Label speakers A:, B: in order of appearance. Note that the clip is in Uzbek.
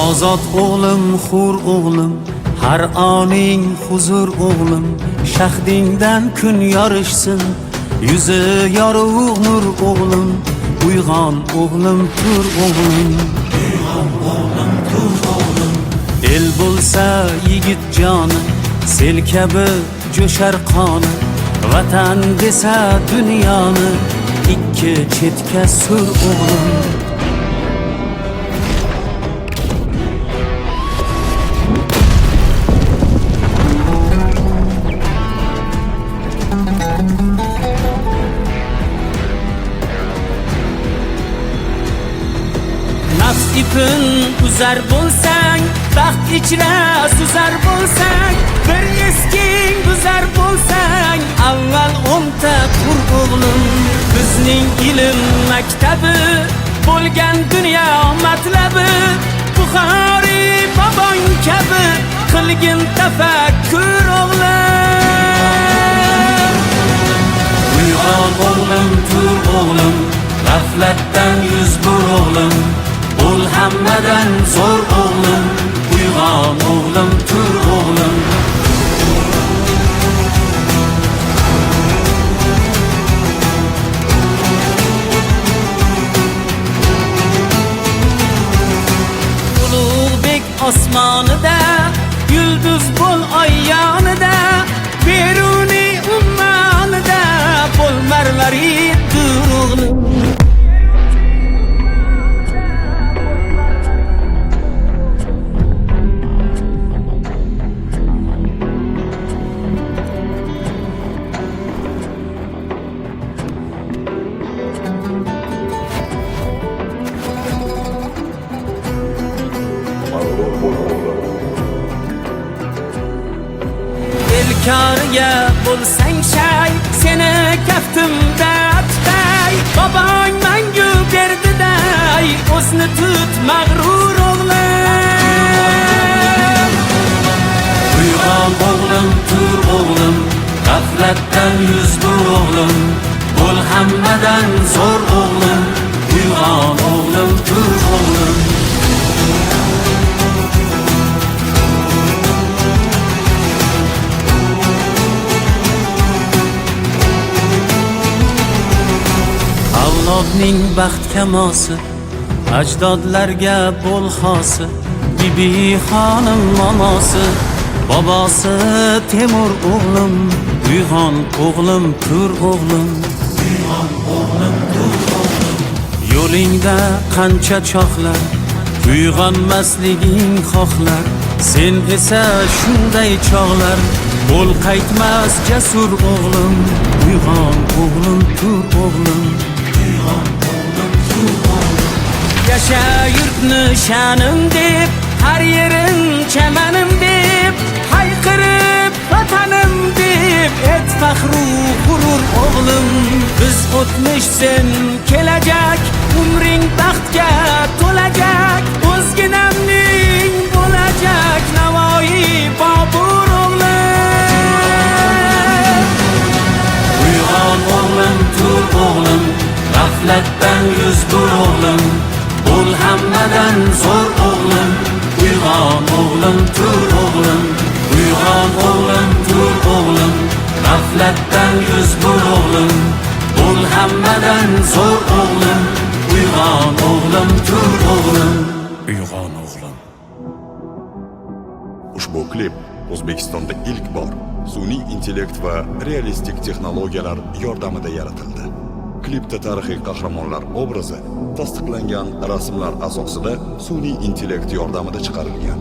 A: Ozod o'g'lim, hur o'g'lim, har oning huzur o'g'lim, shahdingdan kun yorishsin, yuzi yorug' nur o'g'lim, uyg'on o'g'lim, tur o'g'lim. Uyg'on o'g'lim, tur o'g'lim. El bo'lsa yigit joni, sel kabi jo'shar qoni, vatan desa dunyoni ikki chetga sur o'g'lim. Nafs ipin uzar bo'lsang, baxt ichra suzar bo'lsang, bir esking buzar bo'lsang, avval o'nta qur o'g'lim. Bizning ilm maktabi bo'lgan dunyo matlabi, Buxoriy bobong kabi qilgin tafakkur o'g'lim. Uyg'on o'g'lim, tur o'g'lim, g'aflatdan yuz bur o'g'lim, bo'l hammadan zo'r o'g'lim. Uyg'on o'g'lim, tur o'g'lim. Ulug'bek osmonida, yulduz bo'l oy yonida, Beruniy ummonida bo'l marvarid tur o'g'lim. Elkoriga bo'lsang shay, seni kaftimda tutay, bobong mangu berdiday, o'zni tut mag'rur o'g'lim. Uyg'on o'g'lim, tur o'g'lim, g'aflatdan yuz bur o'g'lim, bo'l hammadan zo'r o'g'lim. Uyg'on o'g'lim, tur o'g'lim. Avlodning baxt kamosi, ajdodlarga bo'l xosi, Bibi xonim momosi, bobosi Temur o'g'lim. Uyg'on o'g'lim, tur o'g'lim. Uyg'on o'g'lim, tur o'g'lim. Yo'lingda qancha choqlar, uyg'onmasliging xohlar, sen esa shunday chog'lar, bo'l qaytmas jasur o'g'lim. Uyg'on o'g'lim, tur o'g'lim. Yasha yurtni sha'nim deb, har yerim chamanim deb, hayqirib vatanim deb, et faxru g'urur o'g'lim. Biz o'tmish, sen kelajak, umring baxtga to'lajak, o'zginamning bo'lajak Navoiy Bobur o'g'lim. Uyg'on o'g'lim, tur o'g'lim, g'aflatdan yuz bur o'g'lim, bo'l hammadan zo'r o'g'lim. Uyg'on o'g'lim, tur o'g'lim. Uyg'on o'g'lim, tur o'g'lim, g'aflatdan yuz bur o'g'lim, bo'l hammadan zo'r o'g'lim. Uyg'on o'g'lim, tur o'g'lim. Uyg'on o'g'lim.
B: Ushbu klip O'zbekistonda ilk bor sun'iy intellekt va realistik texnologiyalar yordamida yaratildi. Klipda tarixiy qahramonlar obrazi tasdiqlangan rasmlar asosida sun'iy intellekt yordamida chiqarilgan.